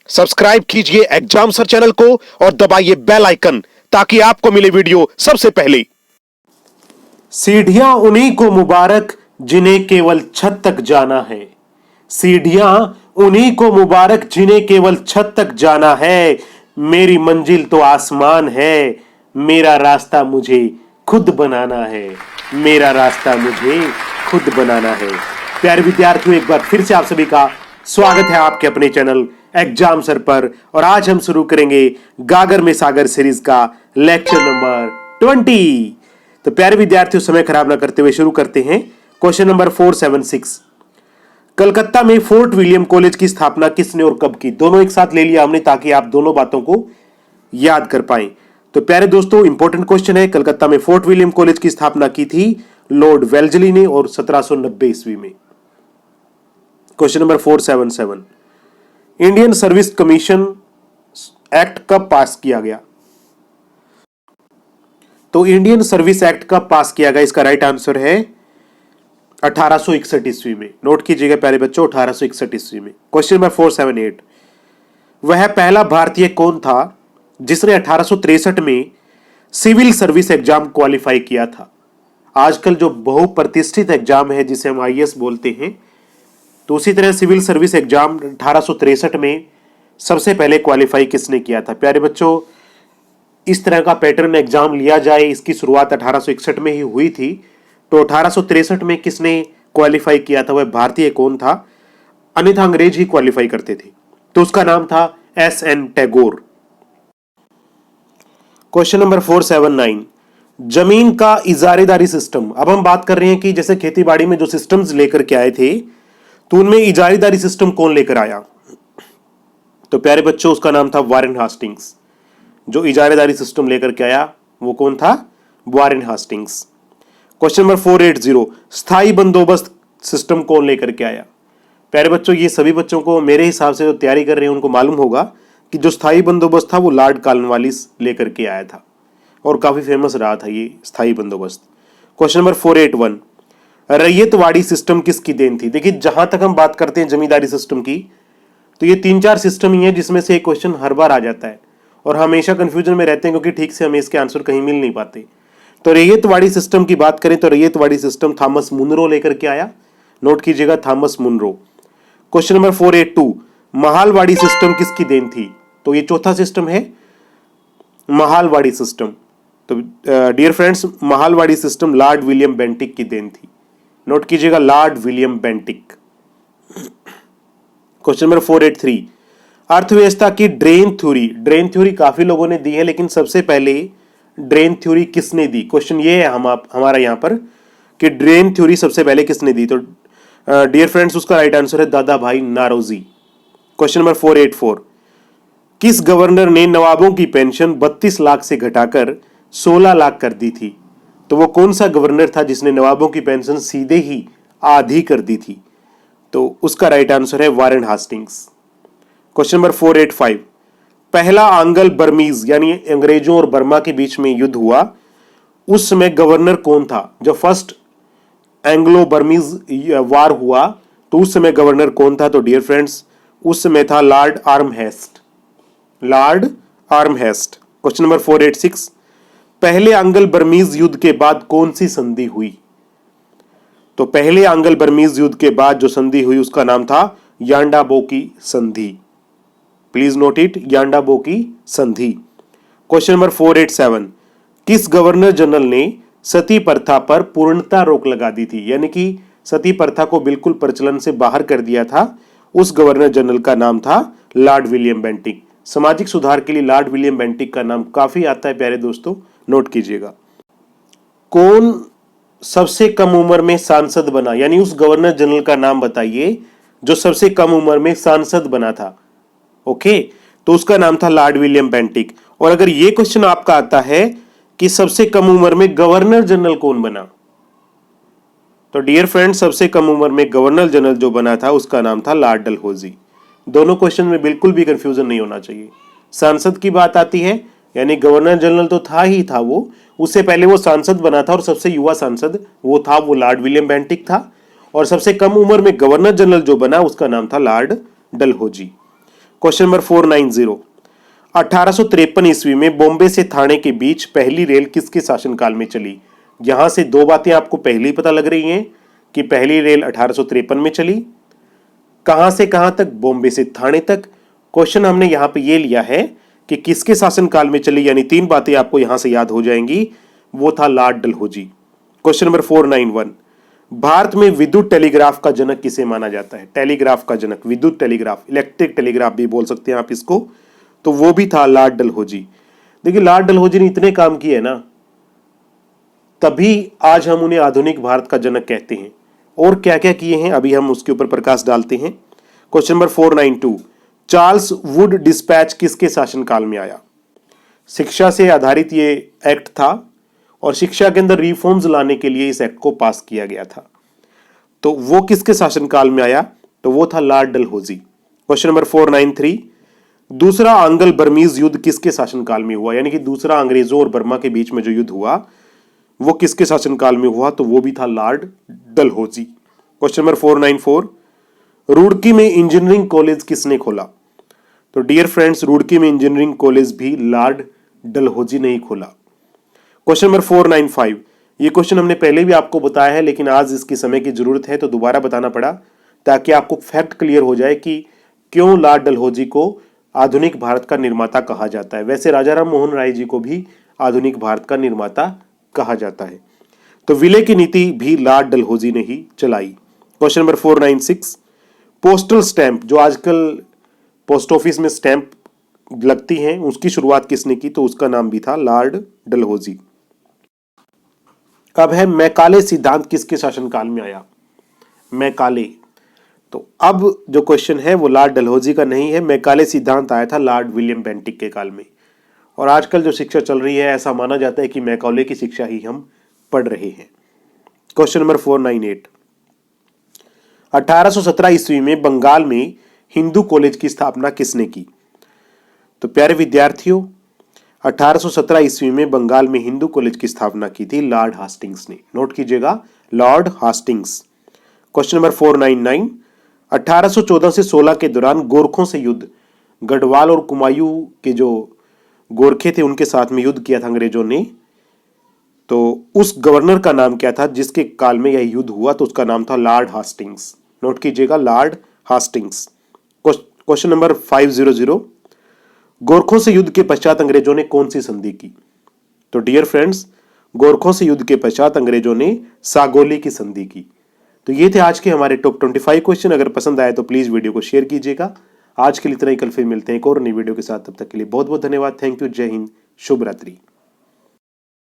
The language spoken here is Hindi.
सब्सक्राइब कीजिए एग्जाम सर चैनल को और दबाइए बेल आइकन ताकि आपको मिले वीडियो सबसे पहले। सीढ़ियां उन्हीं को मुबारक जिन्हें केवल छत तक जाना है। सीढ़ियां उन्हीं को मुबारक जिन्हें केवल छत तक जाना है। मेरी मंजिल तो आसमान है, मेरा रास्ता मुझे खुद बनाना है। मेरा रास्ता मुझे खुद बनाना है। प्यारे विद्यार्थियों, एक बार फिर से आप सभी का स्वागत है आपके अपने चैनल एग्जाम सर पर। और आज हम शुरू करेंगे गागर में सागर सीरीज का लेक्चर नंबर 20। तो प्यारे विद्यार्थियों, समय खराब ना करते हुए शुरू करते हैं। क्वेश्चन नंबर 476, कलकत्ता में फोर्ट विलियम कॉलेज की स्थापना किसने और कब की? दोनों एक साथ ले लिया हमने ताकि आप दोनों बातों को याद कर पाएं। तो प्यारे दोस्तों, इंपॉर्टेंट क्वेश्चन है। कलकत्ता में फोर्ट विलियम कॉलेज की स्थापना की थी लॉर्ड वेल्जली ने और 1790 ईस्वी में। Question number 477, Indian service commission act कब पास किया गया? तो इंडियन सर्विस एक्ट कब पास किया गया? इसका राइट आंसर है 1861 ईस्वी में। नोट कीजिएगा प्यारे बच्चों, 1861 ईस्वी में। क्वेश्चन नंबर 478, वह पहला भारतीय कौन था जिसने 1863 में सिविल सर्विस एग्जाम क्वालिफाई किया था? आजकल जो बहुप्रतिष्ठित एग्जाम है जिसे हम आईएएस बोलते हैं, तो उसी तरह सिविल सर्विस एग्जाम 1863 में सबसे पहले क्वालिफाई किसने किया था? प्यारे बच्चों, इस तरह का पैटर्न एग्जाम लिया जाए, इसकी शुरुआत 1861 में ही हुई थी। तो 1863 में किसने क्वालिफाई किया था, वह भारतीय कौन था? अन्यथा अंग्रेज ही क्वालिफाई करते थे। तो उसका नाम था एस.एन. टैगोर। क्वेश्चन नंबर 479, जमीन का इजारेदारी सिस्टम। अब हम बात कर रहे हैं कि जैसे खेतीबाड़ी में जो सिस्टम्स लेकर के आए थे, तो उनमें इजारेदारी सिस्टम कौन लेकर आया? तो प्यारे बच्चों, उसका नाम था वारेन हास्टिंग्स। जो इजारेदारी सिस्टम लेकर के आया वो कौन था? Warren Hastings. क्वेश्चन नंबर 480, स्थायी बंदोबस्त सिस्टम कौन लेकर के आया? प्यारे बच्चों, ये सभी बच्चों को मेरे हिसाब से जो तैयारी कर रहे हैं उनको मालूम होगा कि जो स्थायी बंदोबस्त था वो लॉर्ड कॉर्नवालिस लेकर के आया था और काफी फेमस रहा था ये स्थायी बंदोबस्त। क्वेश्चन नंबर 481, रैयतवाड़ी सिस्टम किसकी देन थी? देखिए, जहां तक हम बात करते हैं जमींदारी सिस्टम की, तो ये 3-4 सिस्टम ही है जिसमें से एक क्वेश्चन हर बार आ जाता है और हमेशा कंफ्यूजन में रहते हैं क्योंकि ठीक से हमें इसके आंसर कहीं मिल नहीं पाते। तो रैयतवाड़ी सिस्टम की बात करें तो रैयतवाड़ी सिस्टम थॉमस मुनरो लेकर के आया। नोट कीजिएगा, Thomas Munro. Question number 482, Mahalwari system किसकी देन थी? तो ये चौथा सिस्टम है महालवाड़ी सिस्टम। तो dear friends, Mahalwari system Lord William Bentinck की देन थी। नोट कीजिएगा, Lord William Bentinck. Question number 483, अर्थव्यवस्था की ड्रेन थ्योरी। ड्रेन थ्योरी काफी लोगों ने दी है, लेकिन सबसे पहले ड्रेन थ्योरी किसने दी? क्वेश्चन ये है हमारा यहां पर कि ड्रेन थ्योरी सबसे पहले किसने दी? तो डियर फ्रेंड्स, उसका राइट आंसर है दादा भाई नारोजी। क्वेश्चन नंबर 484, किस गवर्नर ने नवाबों की पेंशन 32 लाख से घटाकर 16 लाख कर दी थी? तो वो कौन सा गवर्नर था जिसने नवाबों की पेंशन सीधे ही आधी कर दी थी? तो उसका राइट आंसर है वारेन हास्टिंग्स। क्वेश्चन नंबर 485, पहला आंग्ल बर्मीज यानी अंग्रेजों और बर्मा के बीच में युद्ध हुआ, उस समय गवर्नर कौन था? जब फर्स्ट एंग्लो बर्मीज वार हुआ तो उस समय गवर्नर कौन था? तो डियर फ्रेंड्स, उस समय था लॉर्ड आर्महेस्ट। लॉर्ड आर्महेस्ट। क्वेश्चन नंबर 486, पहले आंग्ल बर्मीज युद्ध के बाद कौन सी संधि हुई? तो पहले आंग्ल बर्मीज युद्ध के बाद जो संधि हुई उसका नाम था यांडाबो की संधि। प्लीज नोट इट, यांडाबो की संधि। क्वेश्चन नंबर 487, किस गवर्नर जनरल ने सती प्रथा पर पूर्णता रोक लगा दी थी? यानी कि सती प्रथा को बिल्कुल प्रचलन से बाहर कर दिया था। उस गवर्नर जनरल का नाम था लॉर्ड विलियम बेंटिक। सामाजिक सुधार के लिए लॉर्ड विलियम बेंटिक का नाम काफी आता है प्यारे दोस्तों, नोट कीजिएगा। कौन सबसे कम उम्र में सांसद बना? यानी उस गवर्नर जनरल का नाम बताइए जो सबसे कम उम्र में सांसद बना था। ओके, तो उसका नाम था लॉर्ड विलियम बेंटिक। और अगर यह क्वेश्चन आपका आता है कि सबसे कम उम्र में गवर्नर जनरल कौन बना, तो डियर फ्रेंड्स, सबसे कम उम्र में गवर्नर जनरल जो बना था उसका नाम था लॉर्ड डलहौजी। दोनों क्वेश्चन में बिल्कुल भी कंफ्यूजन नहीं होना चाहिए। सांसद की बात आती है, यानी गवर्नर जनरल तो था ही था, वो उससे पहले वो सांसद बना था और सबसे युवा सांसद वो लॉर्ड विलियम बेंटिक था। और सबसे कम उम्र में गवर्नर जनरल जो बना उसका नाम था लॉर्ड डलहौजी। क्वेश्चन नंबर 490, 1853 ईस्वी में बॉम्बे से थाने के बीच पहली रेल किसके शासनकाल में चली? यहां से दो बातें आपको पहले ही पता लग रही हैं कि पहली रेल 1853 में चली। कहां से कहां तक? बॉम्बे से थाने तक। क्वेश्चन हमने यहां पे ये लिया है कि किसके शासनकाल में चली, यानी तीन बातें आपको यहां से याद हो जाएंगी। वो था Lord Dalhousie. Question number 491, Bharat में विद्युत टेलीग्राफ का जनक किसे माना जाता है? टेलीग्राफ का जनक, विद्युत टेलीग्राफ, इलेक्ट्रिक टेलीग्राफ भी बोल सकते हैं आप इसको, तो वो भी था लॉर्ड डलहौजी। देखिए लॉर्ड डलहौजी ने इतने काम किए ना, तभी आज हम उन्हें आधुनिक भारत का जनक कहते हैं। और क्या क्या किए हैं अभी हम उसके ऊपर प्रकाश डालते हैं। Question number 492, Charles Wood dispatch किसके शासनकाल में आया? शिक्षा से आधारित ये एक्ट था और शिक्षा के अंदर रिफॉर्म्स लाने के लिए इस एक्ट को पास किया गया था। तो वो किसके शासनकाल में आया? तो वो था लॉर्ड डलहौजी। क्वेश्चन नंबर 493, दूसरा आंग्ल बर्मीज युद्ध किसके शासनकाल में हुआ? यानी कि दूसरा अंग्रेजों और बर्मा के बीच में जो युद्ध हुआ वो किसके शासनकाल में हुआ? तो वो भी था Lord Dalhousie. Question number 494, Roorkee में इंजीनियरिंग कॉलेज किसने खोला? तो डियर फ्रेंड्स, रुड़की में इंजीनियरिंग कॉलेज भी लॉर्ड डलहौजी ने ही खोला। क्वेश्चन नंबर 495, ये क्वेश्चन हमने पहले भी आपको बताया है लेकिन आज इसकी समय की जरूरत है तो दोबारा बताना पड़ा ताकि आपको फैक्ट क्लियर हो जाए कि क्यों लॉर्ड डलहौजी को आधुनिक भारत का निर्माता कहा जाता है। वैसे राजा राम मोहन राय जी को भी आधुनिक भारत का निर्माता कहा जाता है। तो विलय की नीति भी लॉर्ड डलहौजी ने ही चलाई। क्वेश्चन नंबर 496, पोस्टल स्टैंप, जो आजकल पोस्ट ऑफिस में स्टैंप लगती हैं, उसकी शुरुआत किसने की? तो उसका नाम भी था लॉर्ड डलहौजी। अब है मैकाले सिद्धांत किसके शासनकाल में आया? मैकाले। तो अब जो क्वेश्चन है वो लॉर्ड डलहौजी का नहीं है, मैकाले सिद्धांत आया था लॉर्ड विलियम बेंटिक के काल में। और आजकल जो शिक्षा चल रही है ऐसा माना जाता है कि मैकाले की शिक्षा ही हम पढ़ रहे हैं। क्वेश्चन नंबर 498, 1817 ईस्वी में बंगाल में हिंदू कॉलेज की स्थापना किसने की? तो प्यारे विद्यार्थियों, 1817 ईस्वी में बंगाल में हिंदू कॉलेज की स्थापना की थी लॉर्ड हास्टिंग्स ने। नोट कीजिएगा, लॉर्ड हास्टिंग्स। क्वेश्चन नंबर 499, 1814 से 16 के दौरान गोरखों से युद्ध, गढ़वाल और कुमायूं के जो गोरखे थे उनके साथ में युद्ध किया था अंग्रेजों ने, तो उस गवर्नर का नाम क्या था जिसके काल में यह युद्ध हुआ? तो उसका नाम था लॉर्ड हास्टिंग्स। नोट कीजिएगा, लॉर्ड हास्टिंग्स। क्वेश्चन नंबर 500, गोरखों से युद्ध के पश्चात अंग्रेजों ने कौन सी संधि की? तो डियर फ्रेंड्स, गोरखों से युद्ध के पश्चात अंग्रेजों ने सागौली की संधि की। तो ये थे आज के हमारे टॉप 25 क्वेश्चन। अगर पसंद आए तो प्लीज वीडियो को शेयर कीजिएगा। आज के लिए इतना ही, कल फिर मिलते हैं एक और नई वीडियो के साथ। तब तक के लिए बहुत बहुत धन्यवाद। Thank you. जय हिंद, शुभ रात्रि।